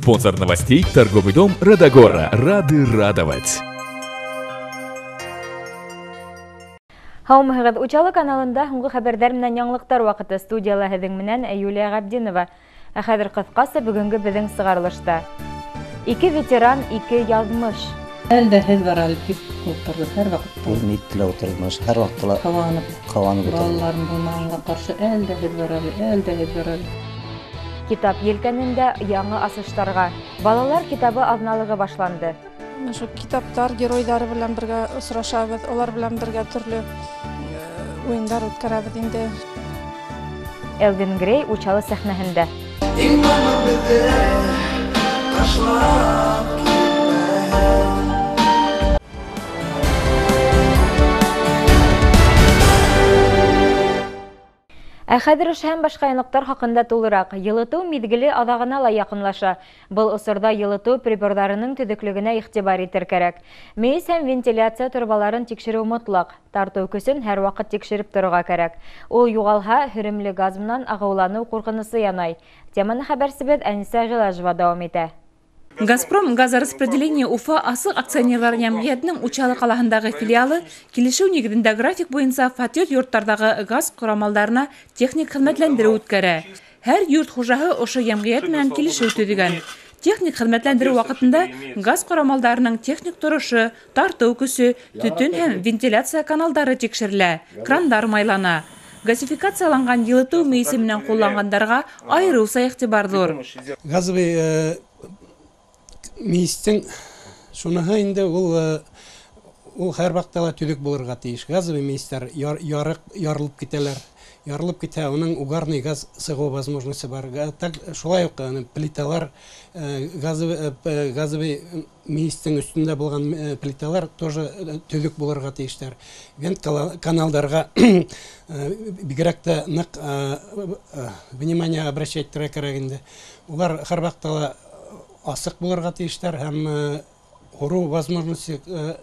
Спонсор новостей – торговый дом «Радагора». Рады радовать. Хаумыгыз Учалы каналында һуңгы хәбәрдәр менән яңлыктар вакыты студияла һеҙҙең менән Юлия Ғабдинова. Хәҙер ҡыҫҡасы бүгенге беҙҙең сығарылышта. 2 ветеран, 2 яҙмыш. Әлдә һеҙ бар әле бик ултырды һәр ваҡытта. Ул нитле ултырмыш, һәр ваҡытта ҡыуанып балаларым булмағанға ҡаршы әлдә һеҙ бар әле, әлдә һеҙ бар әле. Китап елкәнендә яңы асыштарға. Балалар китабы аҙналығы башланды. Şu kitaplar геройдары белән бергә осрашабыз, олар белән бергә төрлө уйындар үткәрәбез инде. Элвин Грей Учалы сәхнәһендә. Хәҙер һәм башҡа яңлыҡтар хаҡында тулыраҡ. Йылытыу миҙгеле аҙағына ла яҡынлаша. Был осорҙа йылытыу приборҙарының төҙөклөгөнә иғтибар итер кәрәк. Мейес һәм вентиляция торбаларын тикшереү мотлаҡ. Тартыу көсөн һәр ваҡыт тикшереп торорға кәрәк. Ул юғалһа, һөрөмлө газ менән ағыуланыу ҡурҡынысы янай. Теманы хәбәрсебеҙ Әнисә Ғилажева дауам итә. «Газпром» газораспределение Уфа асыҡ акционерлар йәмғиәтенең Учалы ҡалаһындағы филиалы килешеү нигеҙендә график буйынса фатир йорттарҙағы газ ҡорамалдарына техник хеҙмәтләндереү үткәрә. Һәр йорт хужаһы ошо йәмғиәт менән килешеү төҙөгән. Техник хеҙмәтләндереү ваҡытында газ ҡорамалдарының техник торошо, тартыу көсө, төтөн һәм вентиляция каналдары тикшерелә, крандар майлана. Газификацияланған йылытыу мейесе менән ҡулланғандарға айырыуса иғтибар ҙур. Газовый мейестең шуныһы инде ул һәр ваҡытта төҙөк булырға тейеш. Газовый мейестәр ярылып китәләр. Ярылып китә, уның угарный газ сығыу возможности бар. Шулай уҡ плиталар, газовый мейестең өҫтөндә булған плиталар тоже төҙөк булырға тейештәр. Вент каналдарға бигерәк тә ныҡ внимание обращать итергә кәрәк инде. Улар һәр ваҡытта асыҡ булырға тейештәр һәм һуру возможности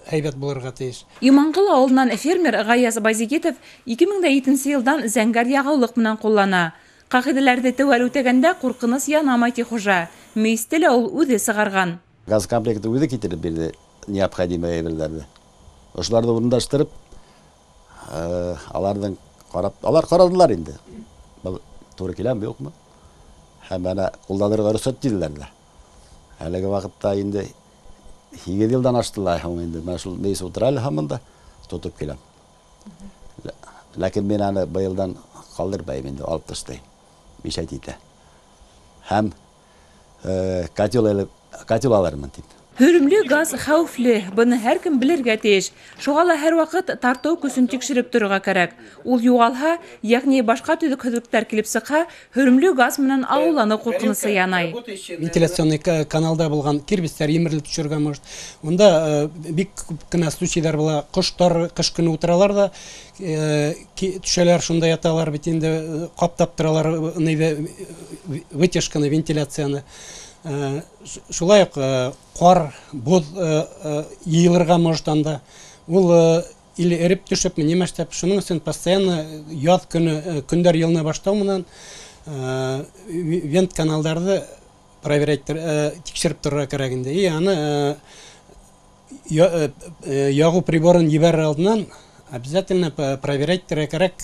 һәйбәт булырға тейеш. Иманғол ауылынан фермер Ғаяз Байзигетов 2007 йылдан зәңгәр яғаулыҡ менән ҡуллана. Ҡағиҙәләрҙе теүәл үтәгәндә ҡурҡыныс янамай ти хужа. Мейесте лә ул үҙе сығарған. Газ комплекты үҙе китереп бирҙе необходимый әйберҙәрҙе. Ошоларҙы урындаштырып, алар ҡарадылар инде. Был туры киләме, юҡмы? Һәм ана ҡулланырға рөхсәт итәләр ҙә. Әлеге ваҡытта инде 2 йылдан аштылар һуң инде. Мен шул мейес ултыра әле һаман да тотоп киләм. Ләкин мен аны быйылдан ҡалдырмайым инде, алып ташлайым. Мишәйт итә. Һәм котел алырмын тип. Һөрөмлө газ хәүефле, быны һәр кем белергә тейеш. Шуға ла һәр ваҡыт тартыу көсөн тикшереп торырға кәрәк. Ул юғалһа, йәғни башҡа төҙөкһөҙлөктәр килеп сыҡһа, һөрөмлө газ менән ауылланыу ҡурҡынысы янай. Вентиляционный каналда булған кирбестәр емерелеп төшөргә может. Унда бик күп кенә случайҙар була. Ҡоштар ҡыш көнө ултыралар да, төшәләр, шунда яталар бит инде, ҡаптап торалар вытяжканы, вентиляцияны. Шулай уҡ ҡар, боҙ йыйылырға может анда. Ул или эреп төшөп, немәштәп, шуның өсөн постоянно яҙ көндәр йылына баштау менән вент каналдарҙы проверять, тикшереп торырға кәрәк инде. И аны яғу приборын ебәрер алдынан обязательно проверять кәрәк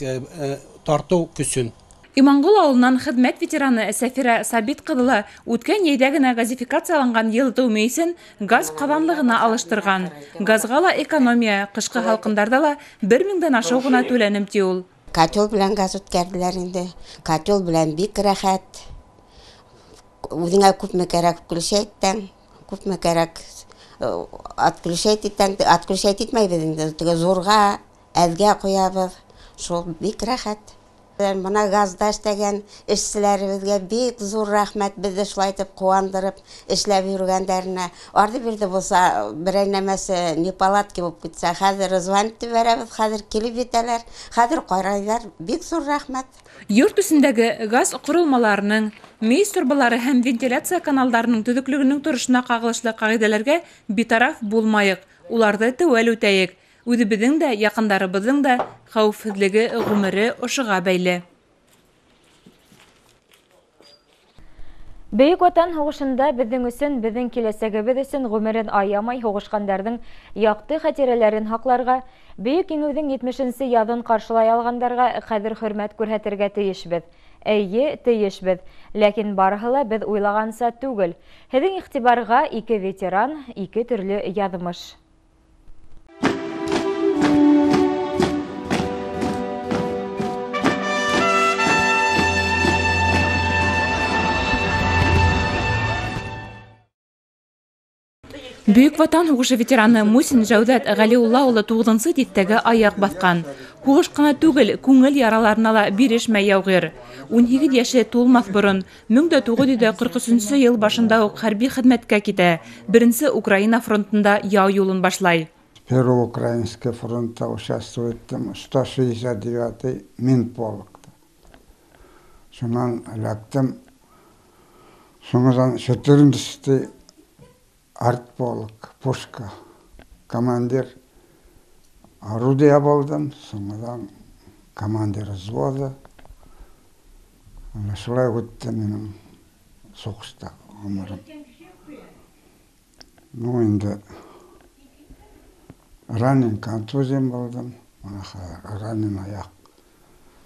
тартыу көсөн. Иманғол ауылынан хеҙмәт ветераны Сәфирә Сабит ҡыҙы үткән йәйҙә генә газификацияланған йылытыу мейесен газ ҡаҙанлығына алыштырған. Газға ла экономия, ҡышҡы һалҡындарҙа ла 1000-дән ашыу ғына түләнем ти ул. Котел белән газ үткәрҙеләр инде. Котел белән бик рәхәт. Үҙеңә күпме кәрәк включайттан, күпме кәрәк отключать итмәйбеҙ инде. Зурға, әҙгә ҡуябыҙ. Шул бик рәхәт. Бына газда эшләгән эшселәребеҙгә бик зур рәхмәт, беҙҙе шулай итеп ҡыуандырып эшләп йөрөгәндәренә. Арды бирҙе булса, берәй нәмәсе неполадки булып китсә, хәҙер звонить итеп бәрәбеҙ, хәҙер килеп етәләр, хәҙер ҡарайҙар, бик зур рәхмәт. Йорт эсендәге газ ҡоролмаларының, мейес торбалары һәм вентиляция каналдарының төҙөклөгөнөң торошона ҡағылышлы ҡағиҙәләргә битараф булмайыҡ, уларҙы теүәл үтәйек. Үҙебеҙҙең дә, яҡындарыбыҙҙың да хәүефһеҙлеге ғүмере ошоға бәйле. Бөек Ватан һугышында безнең өсөн, безнең киләсәгебез өсөн гомерен аямай һугышкандардың якты хатирәләрен һакларга, Бөек Еңүнең 70-нче яҙын ҡаршылай алғандарға хәҙер хөрмәт күрһәтергә тейешбеҙ. Әйе, тейешбеҙ. Ләкин барыһы ла беҙ уйлаганса түгел. Һеҙҙең иғтибарға 2 ветеран, 2 төрлө яҙмыш. Бөек Ватан һугышы ветераны Мусин Жәүҙәт Ғәлиулла улы 9-нчы тиктәге аяҡ баҫҡан. Һуғыш ҡына түгел, күңел яраларына ла бирешмәй яуғыр. 18 йәше тулмаҫ борон, 1943 йыл башында уҡ хәрби хеҙмәткә китә. Беренсе Украина фронтында яу юлын башлай. Первый украинский фронтта участвует 169-й Минполкта. Шунан эләктем. Шуңадан 14-й артполк, пушка, командир орудия болдым, соңадан командир взвода. Шулай өтті менің соғыста ғұмырым. Ну, енді ранен контузиям болдым, ранен аяқ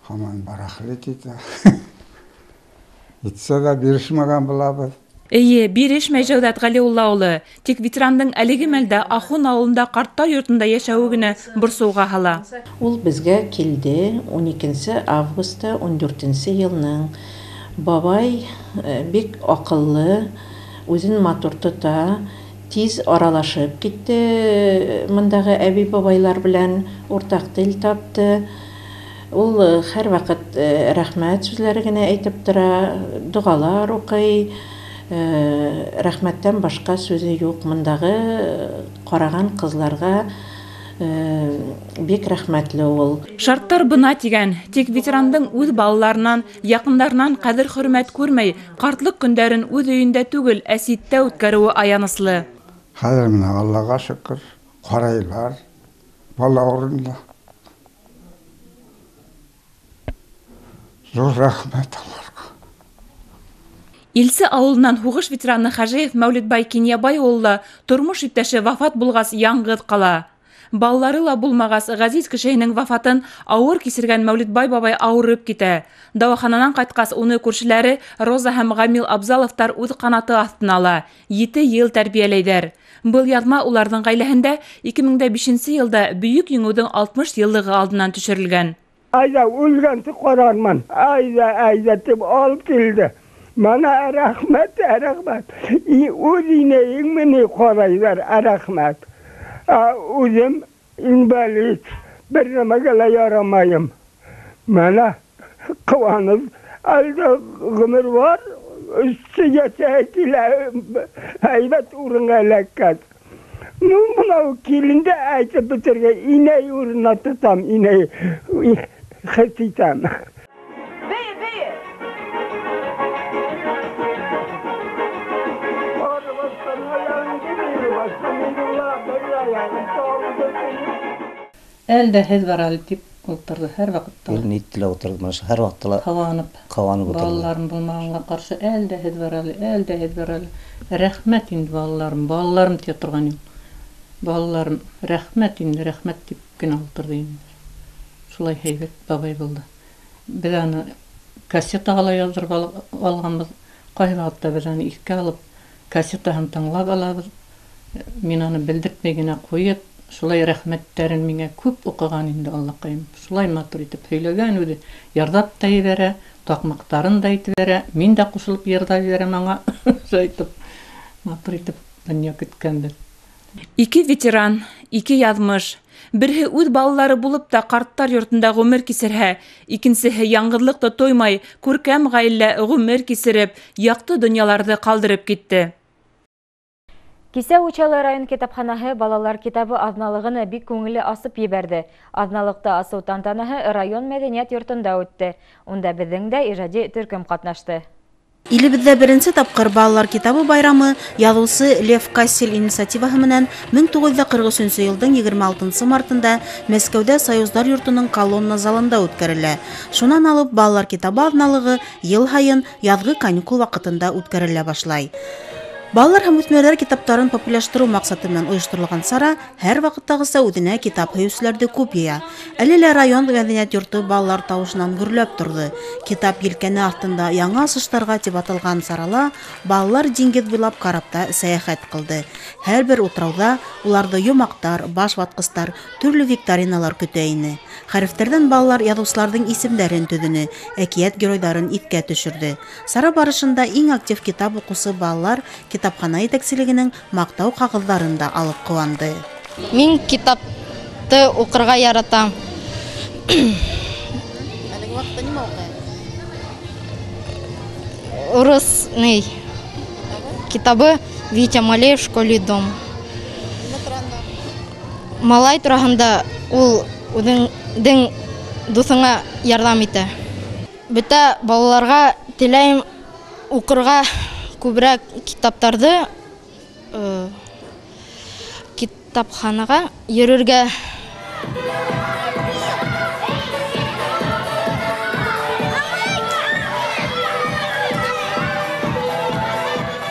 хаман барахлет еді. Етсе да берішмеген болабыз. Эйе, бирешмәй Жәүҙәт Ғәлиулла улы, тик ветерандың әлеге мәлдә Ахун ауылында ҡарттар йортонда йәшәүе генә борсоуға һала. Ул безгә килде 12 августа 14 елның. Бабай бик аҡыллы, үзен матур тота, тиз аралашып китте мындағы әби бабайлар белән уртаҡ тел тапты. Ул һәр ваҡыт рәхмәт сүзләре генә әйтеп тора, доғалар уҡый. Рәхмәттән башка сүзе юк. Мындағы ҡараған ҡызларға бик рәхмәтле ул. Шарттар бына тигән, тик ветерандың үҙ балаларынан, яҡындарынан ҡәҙер хөрмәт күрмәй, ҡартлык көндәрен үҙ өйөндә түгел, ә ситтә үткәреүе аяныслы. Хәҙер менә Аллаға шөкөр, ҡарайлар, бала урында. Зур рәхмәт аларга. Илсе ауылынан һуғыш ветераны Хәжеев Мәүлетбай Кинйябай улы тормош иптәше вафат булғас яңғыҙ ҡала. Балалары ла булмағас, ғәзиз кешеһенең вафатын ауыр кисергән Мәүлетбай бабай ауырып китә. Дауахананан ҡайтҡас, уны күршеләре Роза һәм Ғамил Абзаловтар үҙ ҡанаты аҫтына ала. 7 йыл тәрбиәләйҙәр. Был яҙма уларҙың ғаиләһендә 2005 йылда Бөйөк Еңеүҙең 60 йыллығы алдынан төшөрөлгән. Айҙа үлгәнсе ҡарарман. Айҙа тип алып килде. Mana rəhmət. Üz inəyin məni qoraylar, rəhmət. Üzüm invalid, bir nəmə gələ yaramayım. Mənə qıvanız, əldə qımır var, üstü geçək ilə həybət urun ələkət. Buna kilində əytib bitirgə, inəyi uruna tutam, inəyi xəsitəm. Әлдә һеҙ бар әле тип ултырды һәр ваҡытта. Елен иттелә ултырды, һәр ваҡытта ҡыуанып ултырды. Балаларым булмағанға ҡаршы әлдә һеҙ бар әле. Рәхмәт инде балаларым тиә торған юк. Балаларым рәхмәт инде, рәхмәт тип кенә ултырды инде. Шулай һәйбәт бабай булды. Без аны кассетаға ла яҙҙырып алғанбыҙ. Ҡайһы ваҡытта без аны иҫкә алып, кассетаһын тыңлап алабыҙ. Мин аны белдертмәй генә ҡуйып, шулай рәхмәттәрен миңә күп уҡыған инде Аллаҡайым. Шулай матур итеп һөйләгән үҙе. Ярҙап та ебәрә, таҡмаҡтарын да итеп бирә. Мин дә ҡушылып йырҙап бирәм аңа. Шайтып, матур итеп донъя көткәнбеҙ. 2 ветеран, 2 яҙмыш. Берһе үҙ балалары булып та ҡарттар йортонда ғүмер кисерһә, икенсеһе яңғыҙлыҡты тоймай, күркәм ғаилә ғүмер кисереп, яҡты донъяларҙы ҡалдырып китте. Кисә Учалы район китапханаһы балалар китабы аҙналығын бик күңеле асып ебәрҙе. Аҙналыҡты асыу тантанаһы район мәҙәниәт йортонда үтте. Унда беҙҙең дә ижади төркөм ҡатнашты. Илебездә беренче тапкыр балалар китабы байрамы язучы Лев Кассель инициативаһы менән 1943 елның 26 мартында Мәскәүдә Союзлар йортының колонна залында үткәрелә. Шуннан алып балалар китабы атналыгы ел һайын язгы каникул вакытында үткәрелә башлай. Балалар һәм үсмерләр китаптарын популярлаштыру максаты белән оештырылган сара һәр вакыттагыса үзенә китап һөючеләрне күп йыя. Әле район мәдәният йорты балалар тавышынан гөрләп торды. Китап елкәне артында яңа асыштарга дип аталган сарала балалар диңгез буйлап карапта сәяхәт кылды. Һәр бер утрауда уларда юмактар, баш ваткыстар, төрле викториналар көтә ине. Хәрефләрдән балалар язучыларның исемнәрен төҙөнө, әкият геройдарын иҫкә төшөрҙө. Сара барышында иң актив китап укусы балалар китапхана етәкселегенең мактау кагыҙҙарын да алып ҡыуанды. Мин китапты уҡырға яратам. Әлеге ваҡытта нимә уҡый? Урыс китабы Витя Малеев «Школьный дом». Малай тураһында ул үҙеңдең дуҫыңа ярҙам итә. Бөтә балаларға теләйем уҡырға күберәк китаптарҙы, китапханаға йөрөргә.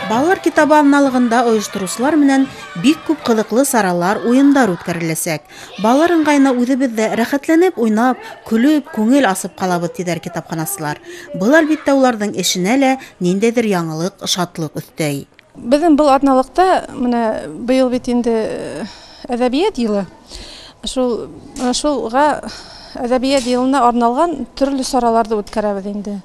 Балалар китабы атналығында оештырыусылар менән бик күп ҡыҙыҡлы саралар, уйындар үткәреләсәк. Балалар ыңғайына үҙебеҙҙә рәхәтләнеп, уйнап, көлөп, күңел асып ҡалабыҙ тиҙәр китапханасылар. Был әлбиттә уларҙың эшенә лә ниндәйҙер яңылыҡ, шатлыҡ өҫтәй. Беҙҙең был атналыҡта, менә быйыл бит инде әҙәбиәт йылы. Шулға әҙәбиәт йылына арналған төрлө сараларҙы үткәрәбеҙ инде.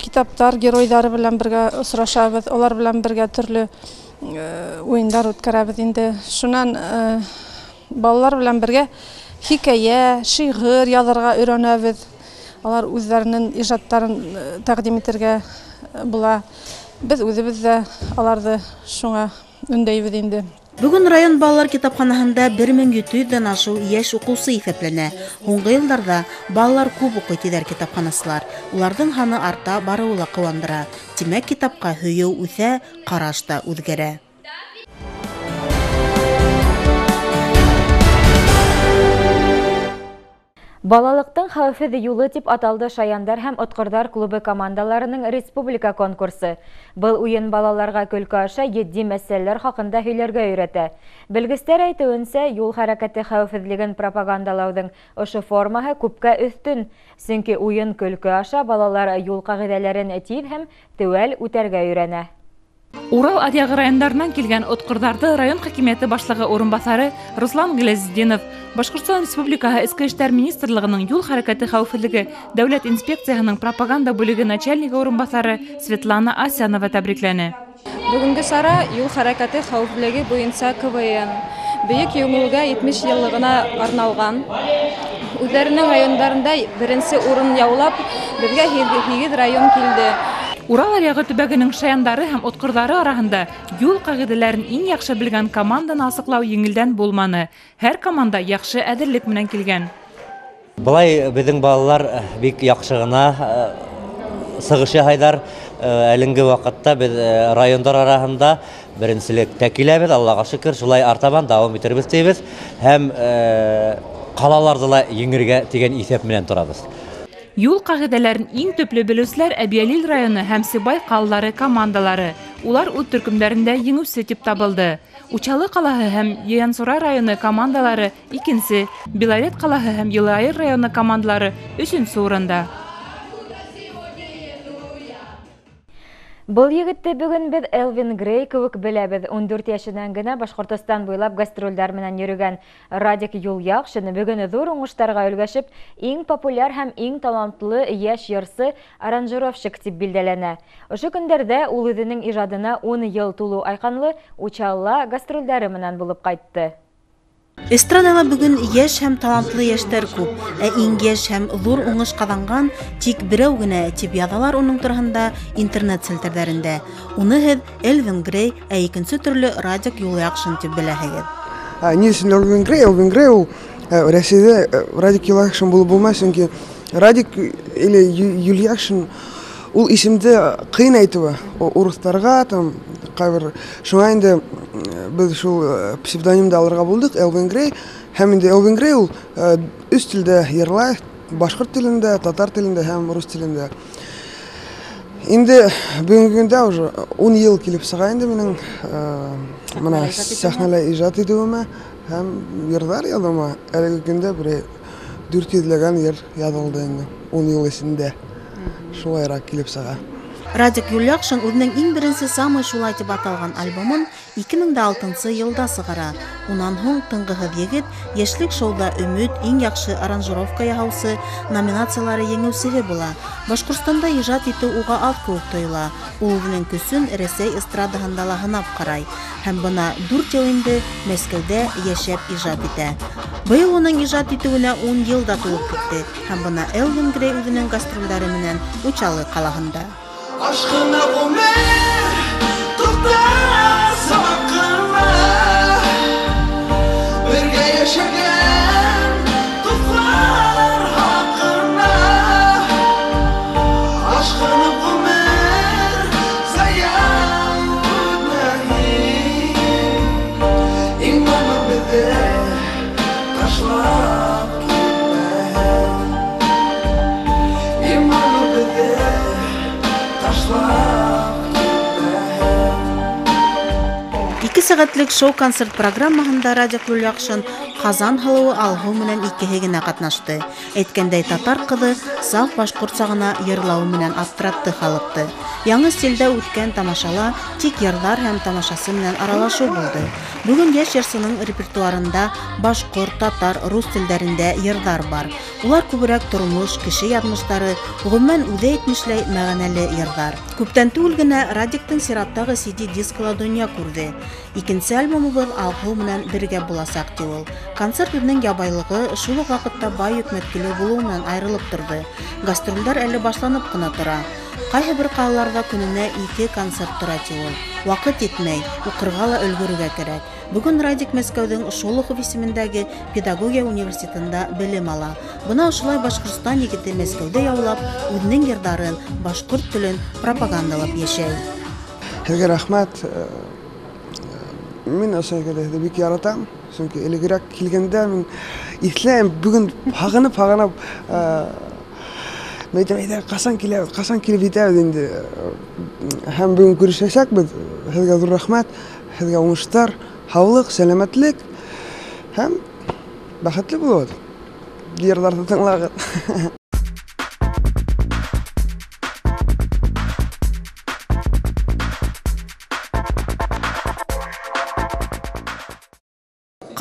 Китаптар геройдары белән бергә осрашабыҙ, олар белән бергә төрлө уйындар үткәрәбеҙ инде. Шунан балалар белән бергә хикәйә, шиғыр яҙырға өйрәнәбеҙ. Алар үҙҙәренең ижадтарын тәҡдим итергә була. Беҙ үҙебеҙ ҙә аларҙы шуңа өндәйбеҙ инде. Бүген район балалар китапханаһында 1700-дән ашу йәш уҡыусы иҫәпләнә. Һуңғы йылдарҙа балалар күп уҡый тиҙәр китапханасылар. Уларҙың һаны арта барыуы ла ҡыуандыра. Тимәк, китапҡа һөйөү үҫә, ҡараш та үҙгәрә. Балалыҡтың хәүефһеҙ юлы тип аталды Шаяндар һәм Отҡорҙар клубы командаларының республика конкурсы. Был уйын балаларға көлкө аша етди мәсьәләләр хаҡында һөйләргә өйрәтә. Белгестәр әйтеүенсә, юл хәрәкәте хәүефһеҙлеген пропагандалауҙың ошо формаһы күпкә өҫтөн. Сөнки уйын көлкө аша балалар юл ҡағиҙәләрен тиҙ һәм теүәл үтәргә өйрәнә. Урал Адьяғы райондарынан килгән Отҡорҙарҙы район хакимиәте башлығы урынбаҫары Руслан Гиләзетдинов, Башҡортостан Республикаһы Эске эштәр министрлығының юл хәрәкәте хәүефһеҙлеге дәүләт инспекцияһының пропаганда бүлеге начальнигы урынбаҫары Светлана Асянова тәбрикләне. Бүгенге сара юл хәрәкәте хәүефһеҙлеге буйынса КВН бөйөк еңеүгә 70 йыллығына арналған. Үҙҙәренең райондарында беренсе урын яулап, беҙгә 8 район килде. Урал Адьяғы төбәгенең Шаяндары һәм Отҡорҙары араһында юл ҡағиҙәләрен иң яҡшы белгән команданы асыҡлау еңелдән булманы. Һәр команда яҡшы әҙерлек менән килгән. Былай беҙҙең балалар бик яҡшы ғына сығыш яһайҙар. Әлеңге ваҡытта беҙ райондар араһында беренселектә киләбеҙ, Аллаға шөкөр, шулай артабан дауам итербеҙ тибеҙ. Һәм ҡалаларҙы ла еңергә тигән иҫәп менән торабыҙ. Юл ҡағиҙәләрен иң төплө белеүселәр Әбйәлил районы һәм Сибай ҡалалары командалары. Улар үҙ төркөмдәрендә еңеүсе тип табылды. Учалы ҡалаһы һәм Йыйансура районы командалары 2-нсе, Белорет ҡалаһы һәм Йылайыр районы командалары 3-нсе урында. Был егетте бүген беҙ Элвин Грей кеүек беләбеҙ. 14 йәшенән генә Башҡортостан буйлап гастролдәр менән йөрөгән Радик Юлъяҡшин бүгін ҙур уңыштарға өлгәшеп, иң популяр һәм иң талантлы йәш йырсы аранжировщик тип билдәләнә. Ошо көндәрҙә ул үҙенең ижадына 10 йыл тулу айҡанлы Учалла гастролдәре менән булып ҡайтты. Эстрадала бүген йәш һәм талантлы йәштәр күп, иң йәш һәм ҙур уңыш ҡаҙанған тик берәү генә тип яҙалар уның тураһында интернет селтәрҙәрендә. Уны һеҙ Элвин Грей, икенсе төрлө Радик Юлъяҡшин тип беләһегеҙ. Ни өсөн Элвин Грей? Элвин Грей ул Рәсәйҙә Радик Юлъяҡшин булып булмай, сөнки Радик или Юлъяҡшин ул исемде кыйын әйтүе. Урыстарга там кайбер шуңа инде без шул псевдонимды алырга булдык, Элвин Грей. Һәм инде Элвин Грей ул үз телдә йырлай, башкорт телендә, татар телендә һәм рус телендә. Инде бүгенге көндә уже 10 ел килеп сыга инде минең мына сәхнәлә иҗат итүемә һәм йырлар языма. Әлеге көндә бер 400 йыр язылды инде 10 ел эчендә. Шулайрак килеп сыга. Радик Юлякшин үзенең иң беренче самый шулай дип аталган альбомын 2006 елда сыгара. Унан һуң Тыңгыһыҙ егет, Яшлек шоуда Өмөт, иң яхшы аранжировка яһаучы номинациялары еңеүсеһе була. Башкортстанда иҗат итү уга аҙ кеүек тоела. Ул үзенең көсөн Рәсәй эстрадаһында ла һынап ҡарай. Һәм бына 4 ел инде Мәскәүдә йәшәп иҗат итә. Быйыл уның иҗат итүенә 10 елда тулып китте. Һәм бына Элвин Грей үзенең гастрольдәре менән Учалы ҡалаһында. Aşkına ömür tutlar sabahına birge yaşayan tutlar hakkına aşkına ömür sayan gitmeyin imanı bize taşlar gitmeyin imanı bize Ике сәгатьлек шоу-концерт программаһында Радик Юлякшин Казан һылыуы алһыу менән икеһе генә катнашты. Әйткәндәй, татар кызы саф башкортса гына йырлауы менән аптыратты халыкты. Яңы стилдә үткән тамашала тик йырлар һәм тамашасы менән аралашу булды. Бүген яшь йырсының репертуарында башкорт, татар, рус телдәрендә йырлар бар. Улар күбрәк тормыш, кеше язмышлары, гомумән үзе әйтмешләй мәгънәле йырлар. Күптән түгел генә Радиктың сираттагы CD-дискла дөнья күрде. Икенче альбомыбыз алһыу менән бергә буласак ди ул. Концерт үзенең ябайлыгы, шул ук вакытта бай өкмәткеле булуы менән аерылып торды. Гастрольләр әле башланып кына тора. Кайһы бер калаларда көненә 2 концерт тора ди ул. Вакыт етмәй, укырга ла өлгөрергә кирәк. Бүген Радик Мәскәүдән Шолохов исемендәге педагогия университетында белем ала. Бына шулай Башкортстан егете Мәскәүдә яулап, үзенең йырдарын, башкорт телен пропагандалап яшәй. Һәргә рәхмәт. Мин әсәгәдә бик яратам. Чөнки элегрәк килгәндә мин исләм бүген һагынып мәйдәмдә касан килеп итәбез инде. Һәм бүген күрешәчәкбез. Һәргә зур рәхмәт. Һәргә уңышлар, һаулык, сәламәтлек һәм бәхетле булыгыз. Йырларны тыңлагыз.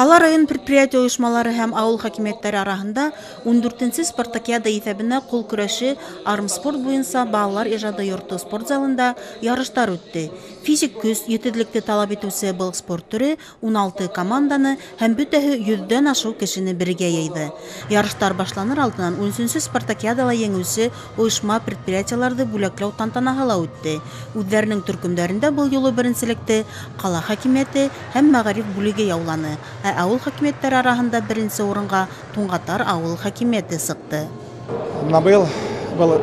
Кала район предприятие оешмалары һәм авыл хакимияттәре арасында 14-нче спартакиада исәбенә кул көрәше армспорт буенча балалар иҗады йорты спорт залында ярыштар үтте. Физик көч җитезлекне талап итүче был спорт төре 16 команданы һәм бөтәһе 100дән ашу кешене бергә яйды. Ярыштар башланыр алдыннан 13-нче спартакиадала еңүче оешма предприятиеләрне бүләкләү тантанаһы ла үтте. Үзләренең төркемнәрендә был юлы беренчелекте кала хакимияте һәм мәгариф бүлеге яуланы. Авыл хакимияттәре арасында беренче урынга Туңгатар авыл хакимияте сыкты. Быел был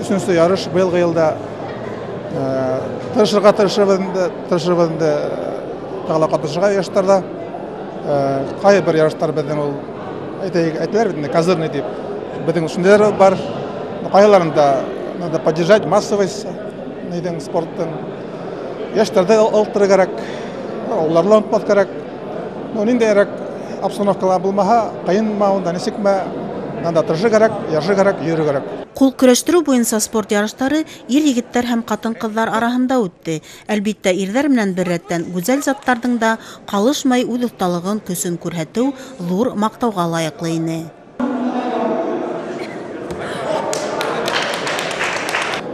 üçüncü yarış быелгы елда тырышырга тагыла катнашырга яшьтәрдә кай бер ярыштар безнең ул әйтәләр бит казырный дип безнең шундыйлар бар. Кайларында надо поддержать массовость нидән спорттан. Яшьтәрдә алтыры кирәк. Уларны онытмас кирәк. Ниндәйрәк обстановкалар булмаһа, кыенмауында нисекмә, анда тырышы кирәк, ярышы кирәк, йөрү кирәк. Кул көрәштерү буенча спорт ярыштары ир-егеттәр һәм хатын-кызлар арасында үтте. Әлбиттә, ирләр менән бер рәттән гүзәл заттарның да калышмай үз осталыгын, көсөн күрһәтү зур мактауга лаеклы ине.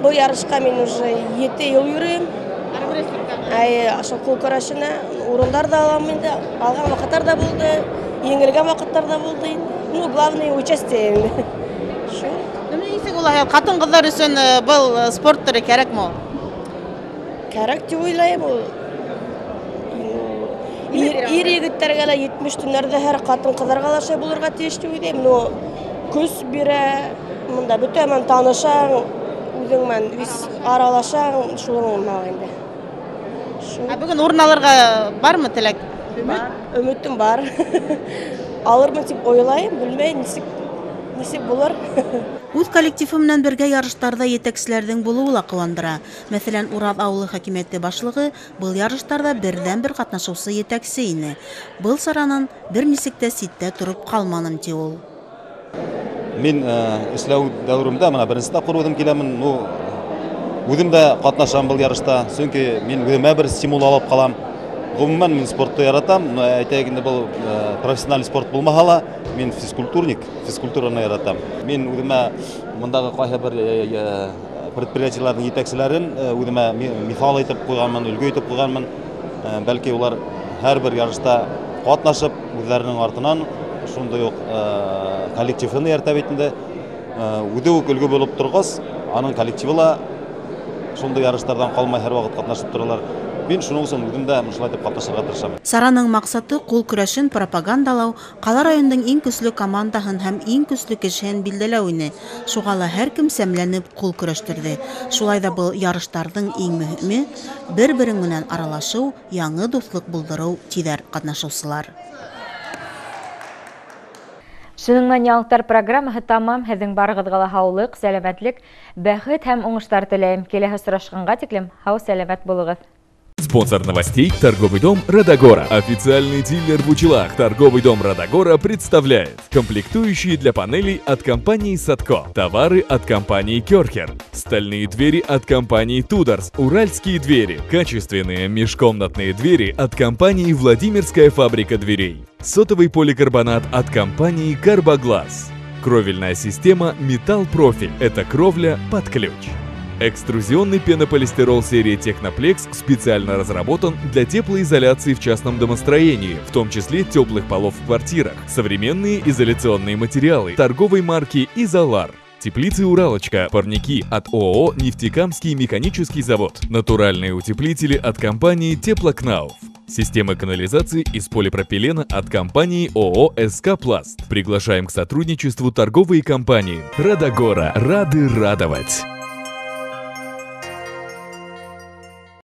Бу ярышка мин уже 7 ел йөрим. Аша кул көрәшенә урындар да алам инде, алган вакытлар да булды, еңелгән вакытлар да булды. Ну, главное участие. Шу. Нисек улай хатын-кызлар өчен был спорт төре кирәкме? Кирәк дип уйлыйм. Ир-егетләргә ла 70 төннәрдә һәр хатын-кызларга ла шулай булырга тиеш дип уйлыйм. Но көс бирә, монда бөтен таныша, Үзең мен вис аралашаң шулың мәгендә. Бүгін орын алырға бармы теләк? Өмітім бар. Алырмын деп ойлайым, білмейм, нисек булыр. Үз коллективы менән бергә ярыштарда етәкчеләрнең булуы ла куандыра. Мәсәлән, Урал авылы хакимияте башлыгы был ярыштарда бердән-бер катнашучы етәкче ине. Был саранан бер нисек тә ситтә торып калманым ди ул. Мин эшләү дәвремдә менә беренче тапкыр үзем киләмен. Үзем дә катнашам был ярышта. Чөнки мин үземә бер стимул алып калам. Гомумән мин спортты яратам. Әйтәйек инде был профессиональ спорт булмаса ла, мин физкультурник, физкультураны яратам. Мин үземә мондагы кайһы бер предприятиеләрнең итәкчеләрен үземә мисал итеп куйганмын, үлгү итеп куйганмын. Бәлки улар һәрбер ярышта катнашып, үзләренең артынан шундый ук коллективны ярата бит инде. Үзе үк үлгү булып торгас, аның коллективы ла шундый ярыштардан калмай һәр вакыт катнашып торалар. Мин шуның өчен үземдә мышлай дип катнашырга тырышам. Сараның максаты кул көрәшен пропагандалау, Кала районының иң көчле командаһын һәм иң көчле кешен билдәләү ине. Шуга ла һәркем сәмләнеп кул көрәштерде. Шулай да был ярыштарның иң мөһиме бер-берең менән аралашу, яңа дуслык булдыру тидәр катнашучылар. Шуныңнан яңлыктар программаһы тамам. Һеҙҙең барығыҙға ла һаулыҡ, сәләмәтлек, бәхет һәм уңыштар теләйем. Киләһе осрашҡанға тиклем һау сәләмәт булығыҙ. Спонсор новостей – торговый дом «Радагора». Официальный дилер в Учелах. Торговый дом «Радагора» представляет комплектующие для панелей от компании «Садко», товары от компании «Кёрхер», стальные двери от компании «Тудорс», уральские двери, качественные межкомнатные двери от компании «Владимирская фабрика дверей», сотовый поликарбонат от компании «Карбоглаз», кровельная система «Металл Профиль» – это кровля под ключ. Экструзионный пенополистирол серии «Техноплекс» специально разработан для теплоизоляции в частном домостроении, в том числе теплых полов в квартирах. Современные изоляционные материалы торговой марки «Изолар». Теплицы «Уралочка», парники от ООО «Нефтекамский механический завод», натуральные утеплители от компании «Теплокнауф». Система канализации из полипропилена от компании ООО «СК Пласт». Приглашаем к сотрудничеству торговые компании. «Радагора» рады радовать.